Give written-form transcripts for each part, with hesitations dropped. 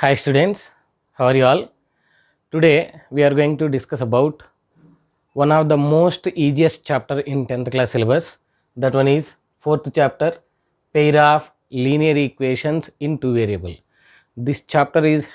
Hi students, how are you all? Today we are going to discuss about one of the most easiest chapter in 10th class syllabus. That one is 4th chapter, pair of linear equations in two variable. This chapter is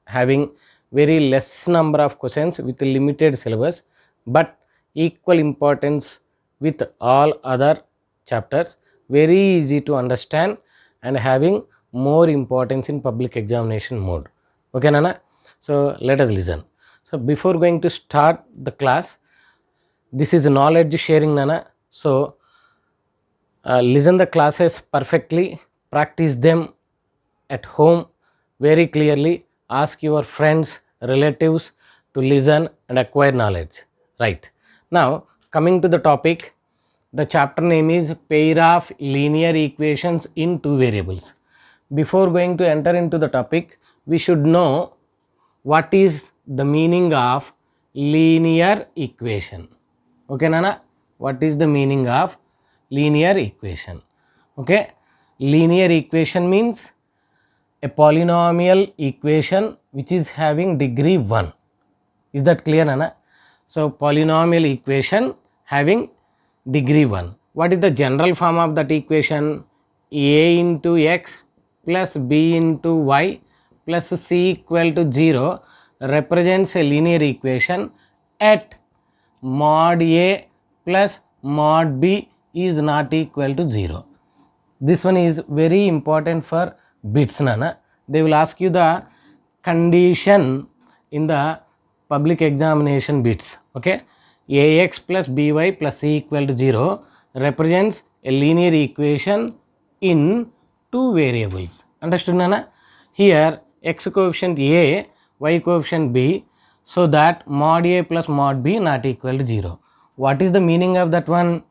having very less number of questions with limited syllabus but equal importance with all other chapters, very easy to understand and having more importance in public examination mode. Okay Nana, so let us listen. So before going to start the class, this is knowledge sharing Nana. So listen the classes perfectly, practice them at home very clearly, ask your friends, relatives to listen and acquire knowledge. Right. Now coming to the topic, the chapter name is pair of linear equations in two variables. Before going to enter into the topic, we should know what is the meaning of linear equation. Okay Nana, what is the meaning of linear equation? Okay, linear equation means a polynomial equation which is having degree 1. Is that clear Nana? So polynomial equation having degree 1. What is the general form of that equation? A into x plus b into y plus c equal to 0 represents a linear equation at mod a plus mod b is not equal to 0. This one is very important for bits Nana. They will ask you the condition in the public examination bits. Okay, ax plus by plus c equal to 0 represents a linear equation in two variables. Understood Nana? Here x coefficient a, y coefficient b, so that mod a plus mod b not equal to 0. What is the meaning of that one?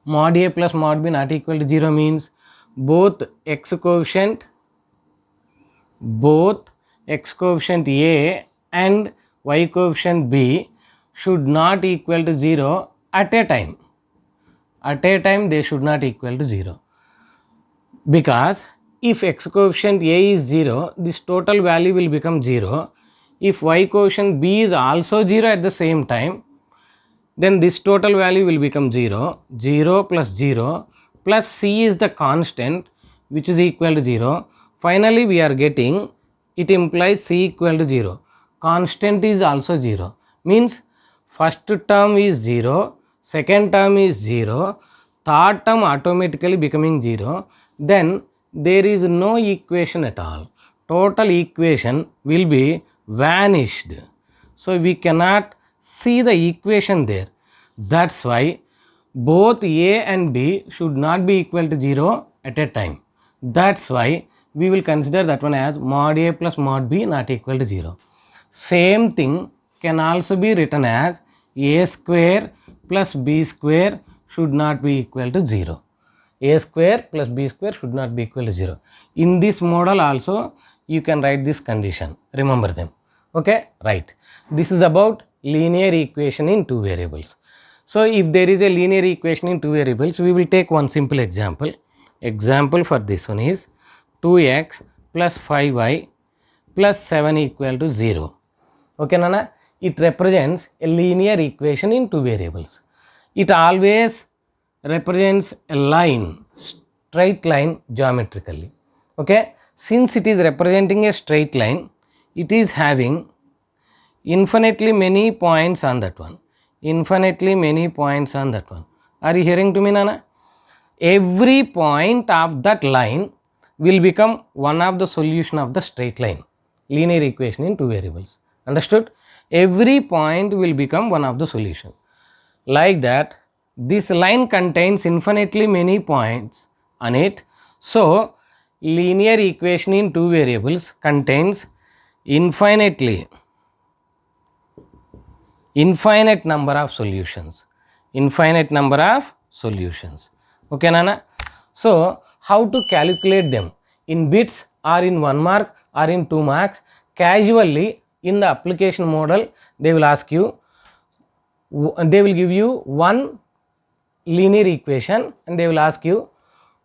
Mod a plus mod b not equal to 0 means both x coefficient a and y coefficient b should not equal to 0 at a time. At a time they should not equal to 0, because if x coefficient a is 0, this total value will become 0. If y coefficient b is also 0 at the same time, then this total value will become 0. 0 plus 0 plus c is the constant which is equal to 0. Finally we are getting, it implies c equal to 0. Constant is also 0, means first term is 0, second term is 0, third term automatically becoming 0, then there is no equation at all. Total equation will be vanished. So we cannot see the equation there. That's why both a and b should not be equal to 0 at a time. That's why we will consider that one as mod a plus mod b not equal to 0. Same thing can also be written as a square plus b square should not be equal to 0. A square plus b square should not be equal to 0. In this model also you can write this condition, remember them. Okay, right. This is about linear equation in two variables. So if there is a linear equation in two variables, we will take one simple example. Example for this one is 2x plus 5y plus 7 equal to 0. Okay Nana, it represents a linear equation in two variables. It always represents a line, straight line geometrically. Okay, since it is representing a straight line, it is having infinitely many points on that one. Infinitely many points on that one. Are you hearing to me Nana? Every point of that line will become one of the solution of the straight line, linear equation in two variables. Understood? Every point will become one of the solution. Like that, this line contains infinitely many points on it. So linear equation in two variables contains infinite number of solutions. Infinite number of solutions. Okay Nana? So how to calculate them? In bits or in 1 mark or in 2 marks? Casually in the application model they will ask you, they will give you one linear equation and they will ask you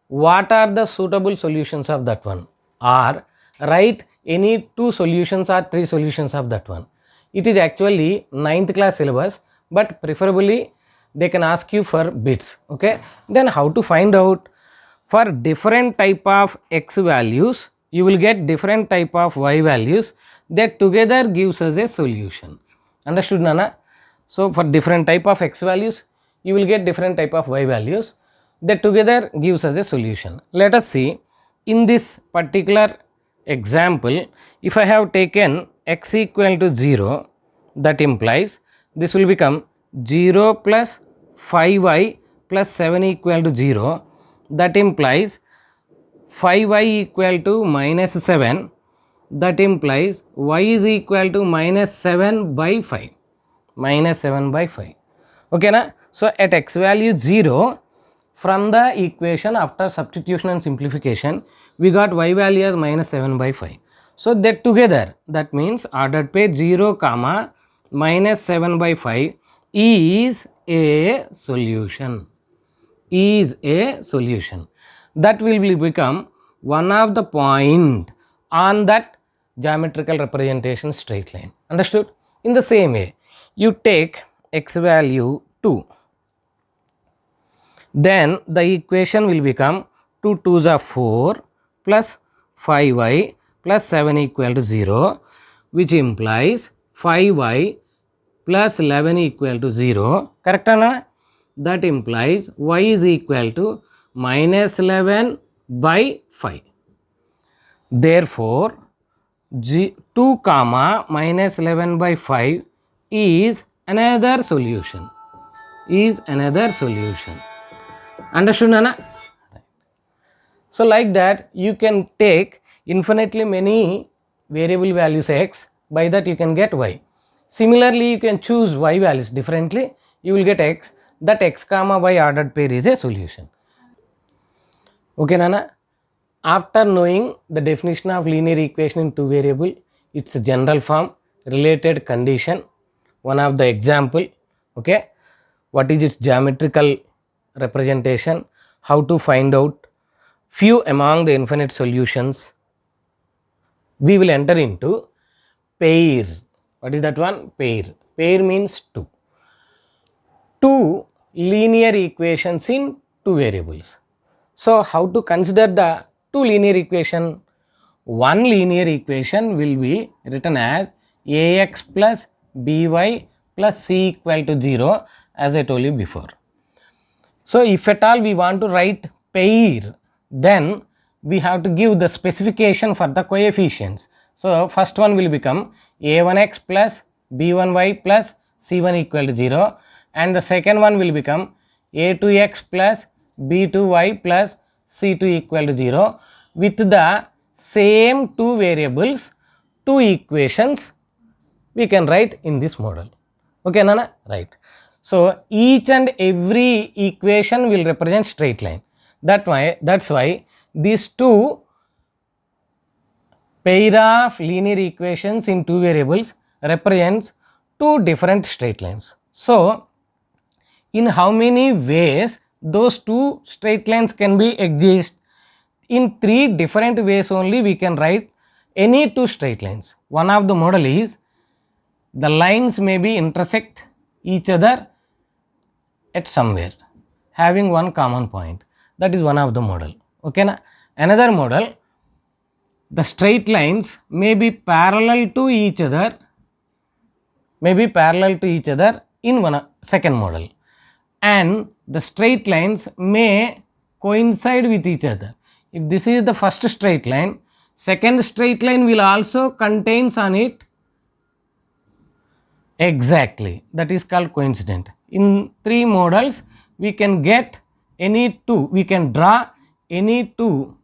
what are the suitable solutions of that one, or write any 2 solutions or 3 solutions of that one. It is actually 9th class syllabus, but preferably they can ask you for bits. Okay, then how to find out? For different type of x values, you will get different type of y values, that together gives us a solution. Understood, Nana? So for different type of x values, you will get different type of y values, that together gives us a solution. Let us see, in this particular example, if I have taken x equal to 0, that implies this will become 0 plus 5y plus 7 equal to 0, that implies 5y equal to minus 7, that implies y is equal to minus 7 by 5, minus 7 by 5. Okay na? So at x value 0, from the equation after substitution and simplification, we got y value as minus 7 by 5. So that together, that means ordered pair 0 comma minus 7 by 5 is a solution, is a solution. That will become one of the point on that geometrical representation straight line. Understood? In the same way, you take x value 2, then the equation will become 2 2s are 4 plus 5y plus 7 equal to 0, which implies 5y plus 11 equal to 0. Correct or not? That implies y is equal to minus 11 by 5. Therefore, 2 comma minus 11 by 5 is another solution, is another solution. Understood, Nana? So like that you can take infinitely many variable values x, by that you can get y. Similarly, you can choose y values differently, you will get x, that x comma y ordered pair is a solution. Okay, Nana? After knowing the definition of linear equation in 2 variable, its general form, related condition, one of the example, okay, what is its geometrical representation, how to find out few among the infinite solutions, we will enter into pair. What is that one? Pair. Pair means 2. 2 linear equations in 2 variables. So how to consider the 2 linear equation? One linear equation will be written as ax plus by plus c equal to 0, as I told you before. So if at all we want to write pair, then we have to give the specification for the coefficients. So first one will become a1x plus b1y plus c1 equal to 0, and the second one will become a2x plus b2y plus c2 equal to 0, with the same 2 variables, 2 equations we can write in this model. Okay, Nana? Right. So each and every equation will represent straight line. That's why these 2 pair of linear equations in 2 variables represents 2 different straight lines. So in how many ways those 2 straight lines can be exist? In 3 different ways only we can write any 2 straight lines. One of the model is the lines may be intersect each other at somewhere having one common point. That is one of the model. Okay, na? Another model, the straight lines may be parallel to each other, in one second model, and the straight lines may coincide with each other. If this is the first straight line, second straight line will also contains on it exactly, that is called coincident. In 3 models we can get any 2, we can draw any 2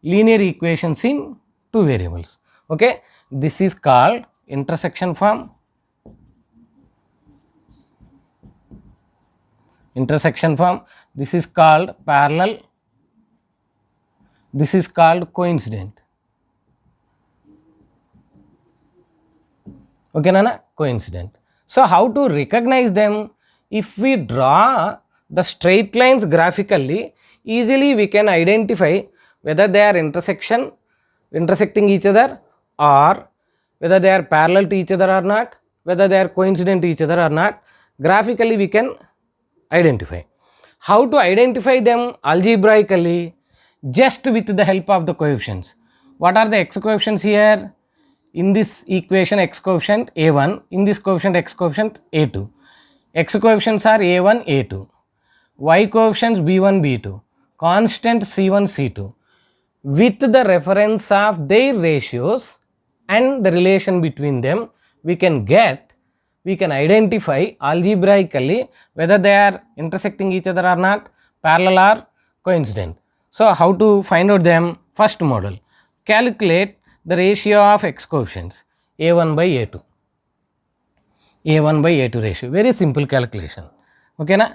linear equations in 2 variables. Okay, this is called intersection form, this is called parallel, this is called coincident. Okay, Nana? Coincident. So how to recognize them? If we draw the straight lines graphically, easily we can identify whether they are intersecting each other or whether they are parallel to each other or not, whether they are coincident to each other or not, graphically we can identify. How to identify them algebraically? Just with the help of the coefficients. What are the x coefficients here? In this equation x coefficient a1, in this coefficient x coefficient a2. X coefficients are a1, a2. Y coefficients b1, b2. Constant c1, c2. With the reference of their ratios and the relation between them, we can identify algebraically whether they are intersecting each other or not, parallel or coincident. So, how to find out them? First model, calculate the ratio of x coefficients a1 by a2, a1 by a2 ratio, very simple calculation, okay na?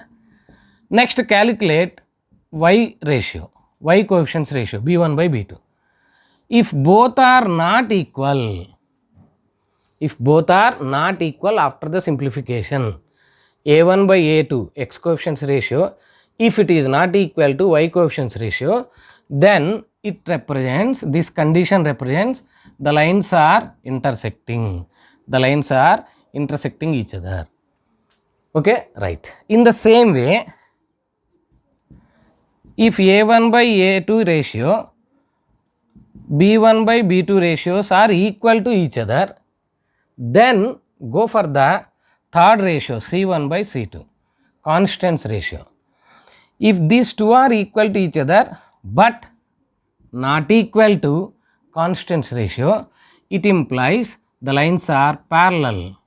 Next, calculate y ratio, y coefficients ratio b1 by b2. If both are not equal, after the simplification, a1 by a2 x coefficients ratio, if it is not equal to y coefficients ratio, then it represents, this condition represents the lines are intersecting, each other, okay, right. In the same way, if a1 by a2 ratio, b1 by b2 ratios are equal to each other, then go for the third ratio c1 by c2, constants ratio. If these two are equal to each other but not equal to constants ratio, it implies the lines are parallel.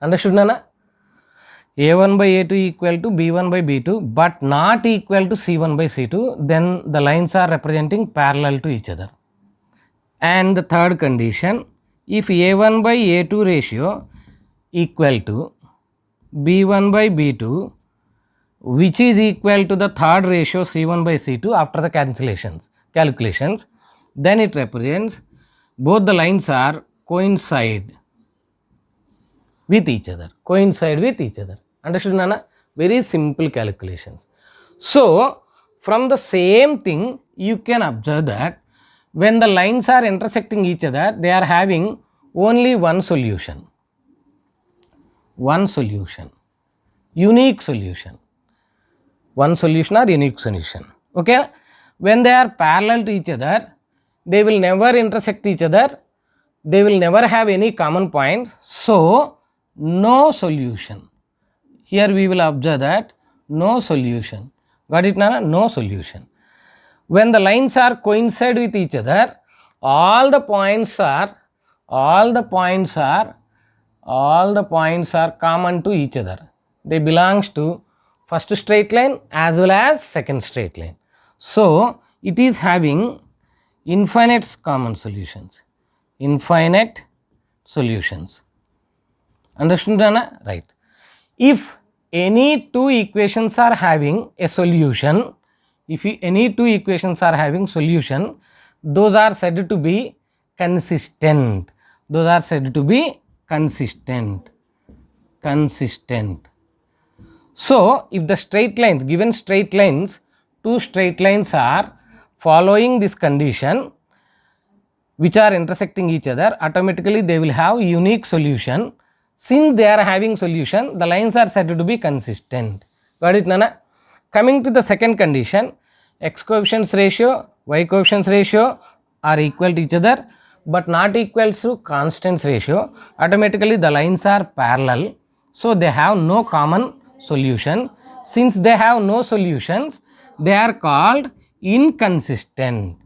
Understood nana? a1 by a2 equal to b1 by b2 but not equal to c1 by c2, then the lines are representing parallel to each other. And the third condition, if a1 by a2 ratio equal to b1 by b2, which is equal to the third ratio c1 by c2 after the calculations, then it represents both the lines are coincide with each other. Understood nana? Very simple calculations. So, from the same thing you can observe that when the lines are intersecting each other, they are having only one solution, unique solution, okay. When they are parallel to each other, they will never intersect each other, they will never have any common point, so no solution. Here we will observe that no solution. Got it nana? No solution. When the lines are coincide with each other, all the points are common to each other. They belongs to first straight line as well as second straight line. So, it is having infinite common solutions. Understood nana? Right. If any two equations are having a solution, those are said to be consistent. So, if the straight lines, given straight lines, two straight lines are following this condition, which are intersecting each other, automatically they will have unique solution. Since they are having solution, the lines are said to be consistent. Got it nana? Coming to the second condition, x coefficients ratio, y coefficients ratio are equal to each other but not equal to constants ratio, automatically the lines are parallel, so they have no common solution. Since they have no solutions, they are called inconsistent.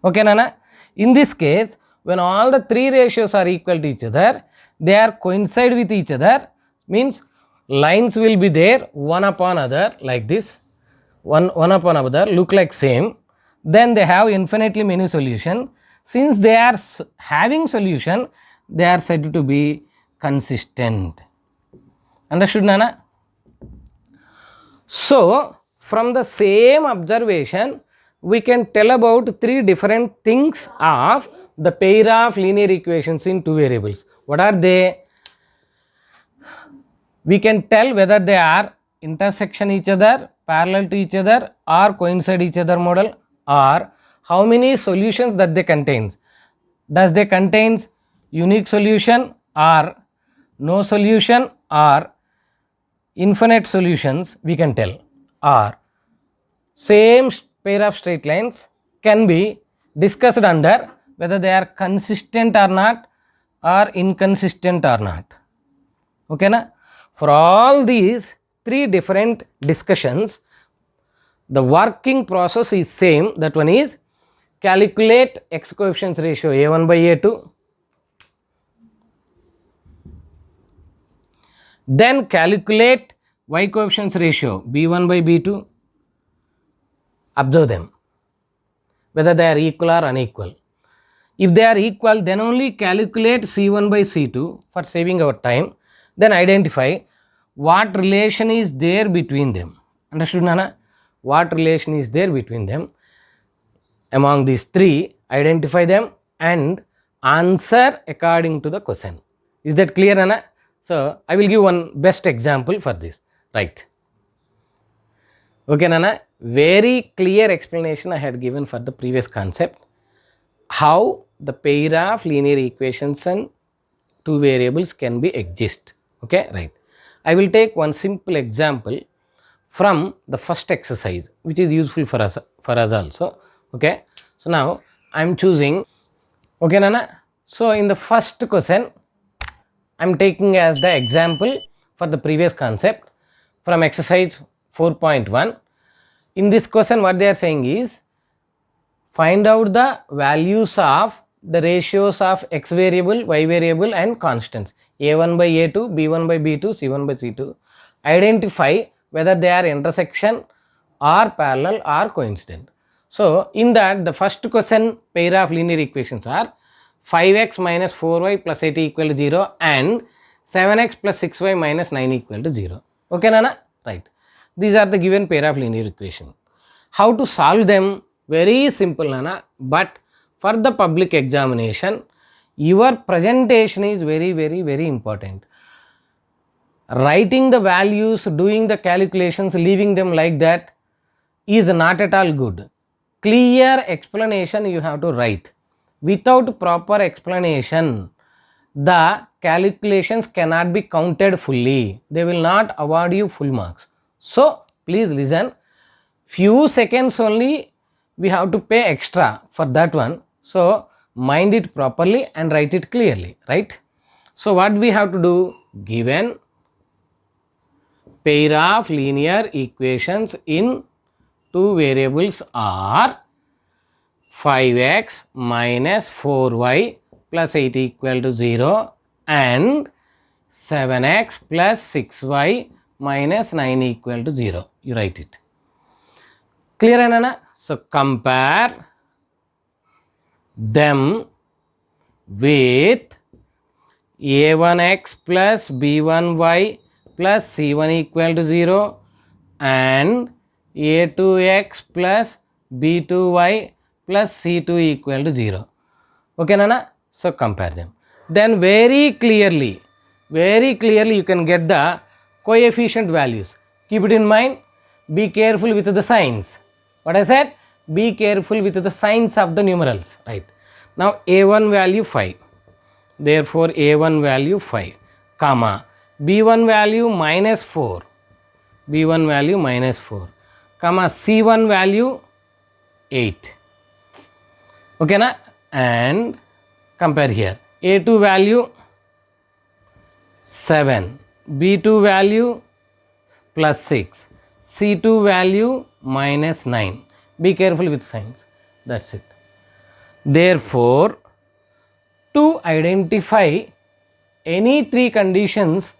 Okay nana? In this case, when all the three ratios are equal to each other, they are coincide with each other, means lines will be there one upon other like this, one upon other look like same, then they have infinitely many solution. Since they are having solution, they are said to be consistent. Understood nana? So, from the same observation, we can tell about three different things of the pair of linear equations in two variables. What are they? We can tell whether they are intersection each other, parallel to each other, or coincide each other model, or how many solutions that they contains. Does they contains unique solution or no solution or infinite solutions we can tell, or same pair of straight lines can be discussed under whether they are consistent or not or inconsistent or not. Okay na? For all these three different discussions, the working process is same. That one is calculate x coefficients ratio a1 by a2, then calculate y coefficients ratio b1 by b2. Observe them whether they are equal or unequal. If they are equal, then only calculate c1 by c2 for saving our time. Then identify what relation is there between them. Understood, Nana? What relation is there between them? Among these three, identify them and answer according to the question. Is that clear, Nana? So, I will give one best example for this. Right. Okay, Nana? Very clear explanation I had given for the previous concept. How the pair of linear equations and two variables can be exist. Okay, right. I will take one simple example from the first exercise, which is useful for us also. Okay, so now I am choosing. Okay, Nana. So in the first question, I am taking as the example for the previous concept from exercise 4.1. In this question, what they are saying is find out the values of the ratios of x variable, y variable and constants a1 by a2, b1 by b2, c1 by c2. Identify whether they are intersection or parallel or coincident. So, in that the first question pair of linear equations are 5x minus 4y plus 8 equal to 0 and 7x plus 6y minus 9 equal to 0. Okay, Nana? Right. These are the given pair of linear equation. How to solve them? Very simple, Nana, but for the public examination, your presentation is very important. Writing the values, doing the calculations, leaving them like that is not at all good. Clear explanation you have to write. Without proper explanation, the calculations cannot be counted fully. They will not award you full marks. So, please listen. Few seconds only we have to pay extra for that one. So, mind it properly and write it clearly, right? So, what we have to do? Given pair of linear equations in two variables are 5x minus 4y plus 8 equal to 0 and 7x plus 6y minus 9 equal to 0. You write it. Clear, Nana? So, compare them with a1x plus b1y plus c1 equal to 0 and a2x plus b2y plus c2 equal to 0. Okay, Nana? So, compare them. Then very clearly you can get the coefficient values. Keep it in mind. Be careful with the signs. What I said? Be careful with the signs of the numerals. Right. Now, a1 value 5. Therefore, a1 value 5, comma, b1 value minus 4, b1 value minus 4, comma, c1 value 8. Okay, na? And compare here. A2 value 7, b2 value plus 6, c2 value minus 9. Be careful with signs. That's it. Therefore, to identify any three conditions,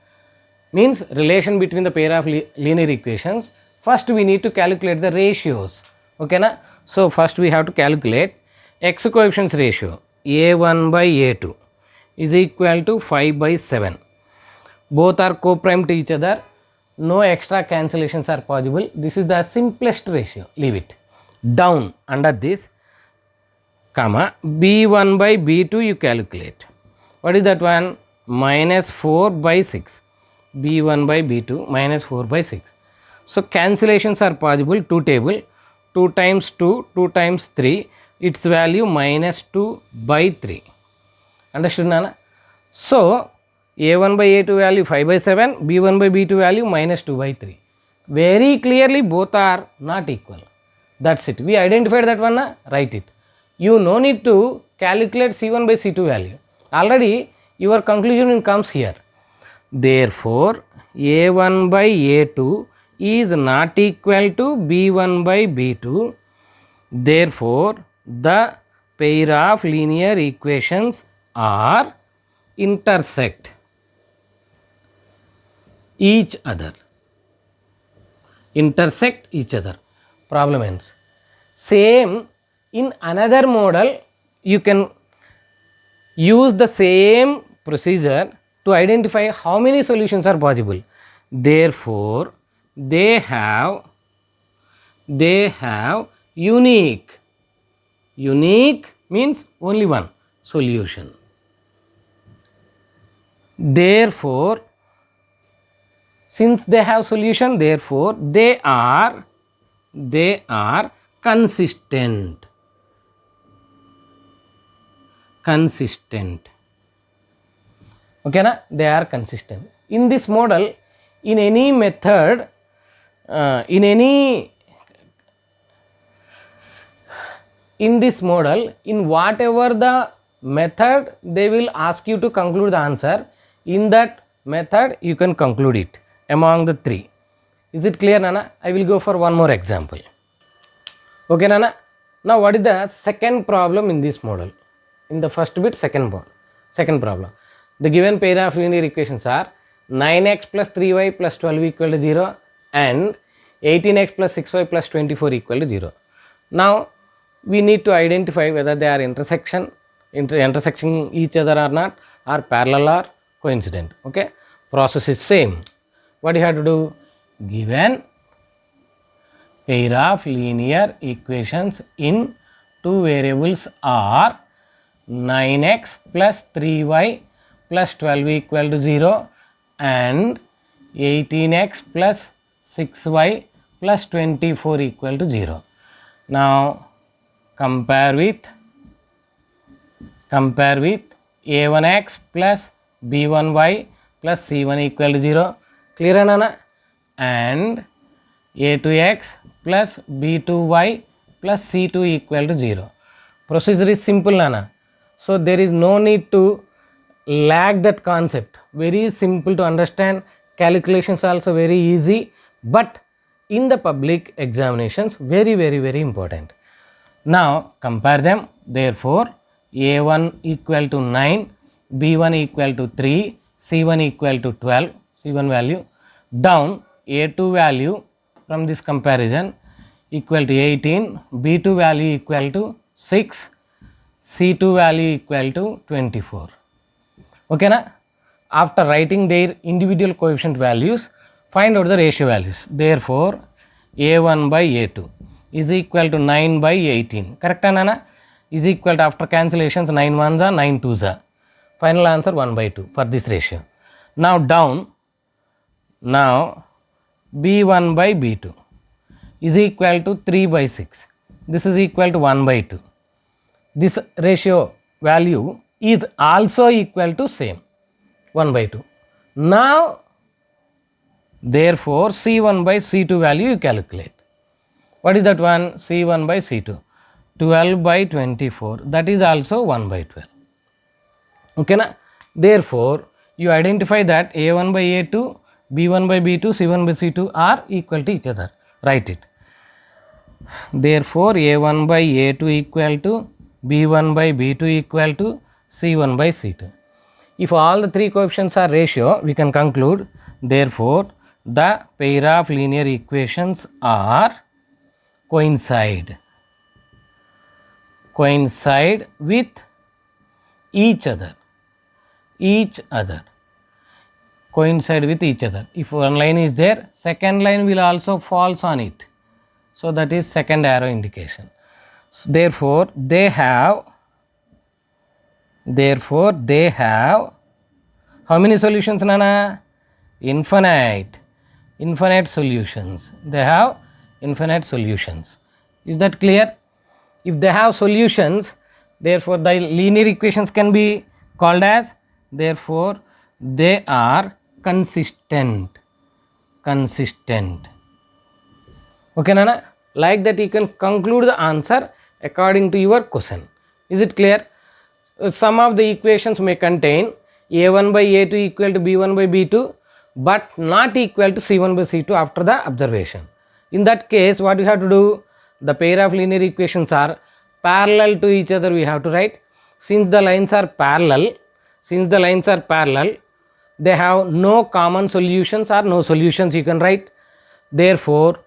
means relation between the pair of linear equations, first we need to calculate the ratios. Okay, na? So, first we have to calculate x coefficients ratio a1 by a2 is equal to 5 by 7. Both are co-prime to each other. No extra cancellations are possible. This is the simplest ratio. Leave it. Down under this, comma, b1 by b2 you calculate. What is that one? Minus 4 by 6. b1 by b2 minus 4 by 6. So cancellations are possible. 2 table, 2 times 2, 2 times 3, its value minus 2 by 3. Understood, Nana? So a1 by a2 value 5 by 7, b1 by b2 value minus 2 by 3. Very clearly both are not equal. That's it. We identified that one, na? Write it. You no need to calculate c1 by c2 value. Already your conclusion comes here. Therefore a1 by a2 is not equal to b1 by b2. Therefore the pair of linear equations are intersect each other. Intersect each other. Problem ends. Same in another model, you can use the same procedure to identify how many solutions are possible. Therefore they have unique means only one solution. Therefore since they have solution, therefore they are consistent. Okay, na? They are consistent. In this model, in any method, in this model, in whatever the method they will ask you to conclude the answer, in that method you can conclude it among the three. Is it clear, Nana? I will go for one more example. Okay, Nana? Now what is the second problem in this model? In the first bit, second problem. The given pair of linear equations are 9x plus 3y plus 12 equal to 0 and 18x plus 6y plus 24 equal to 0. Now we need to identify whether they are intersecting each other or not, or parallel or coincident. Okay, process is same. What you have to do? Given pair of linear equations in two variables are 9x plus 3y plus 12 equal to 0 and 18x plus 6y plus 24 equal to 0. Now compare with a1x plus b1y plus c1 equal to 0. Clear, Nana? And a2x plus b2y plus c2 equal to 0. Procedure is simple, Nana. So there is no need to lag that concept. Very simple to understand. Calculations also very easy, but in the public examinations very important. Now compare them. Therefore a1 equal to 9, b1 equal to 3, c1 equal to 12, c1 value. Down a2 value from this comparison equal to 18, b2 value equal to 6, c2 value equal to 24. Okay, na? After writing their individual coefficient values, find out the ratio values. Therefore a1 by a2 is equal to 9 by 18. Correct, Nana? Is equal to, after cancellations, 9 ones are 9 twos are. Final answer 1 by 2 for this ratio. Now down, now b1 by b2 is equal to 3 by 6. This is equal to 1 by 2. This ratio value is also equal to same 1 by 2. Now therefore c1 by c2 value you calculate. What is that one? c1 by c2, 12 by 24, that is also 1 by 12. Okay, na? Therefore you identify that a1 by a2, b1 by b2, c1 by c2 are equal to each other. Write it. Therefore a1 by a2 equal to b1 by b2 equal to c1 by c2. If all the three coefficients are ratio, we can conclude therefore the pair of linear equations are coincide with each other. Coincide with each other. If one line is there, second line will also falls on it. So that is second arrow indication. So therefore they have how many solutions, Nana? Infinite. infinite solutions. They have infinite solutions. Is that clear? If they have solutions, therefore the linear equations can be called as, therefore they are consistent. Okay, Nana? Like that you can conclude the answer according to your question. Is it clear? Some of the equations may contain a1 by a2 equal to b1 by b2, but not equal to c1 by c2 after the observation. In that case, what you have to do? The pair of linear equations are parallel to each other, we have to write. Since the lines are parallel, they have no common solutions or no solutions, you can write. Therefore,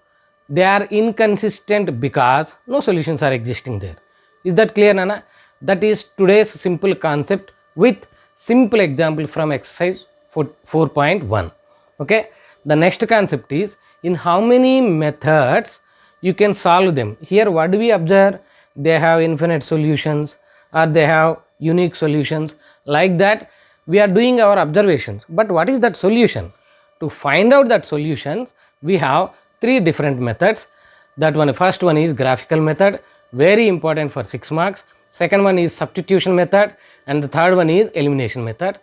they are inconsistent because no solutions are existing there. Is that clear, Nana? That is today's simple concept with simple example from exercise 4.1. Okay. The next concept is, in how many methods you can solve them. Here what do we observe? They have infinite solutions or they have unique solutions. Like that we are doing our observations. But what is that solution? To find out that solutions, we have three different methods. That one, first one is graphical method, very important for 6 marks. Second one is substitution method, and the third one is elimination method.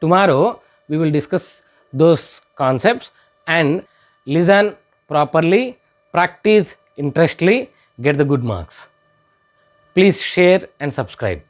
Tomorrow we will discuss those concepts and listen properly, practice interestedly, get the good marks. Please share and subscribe.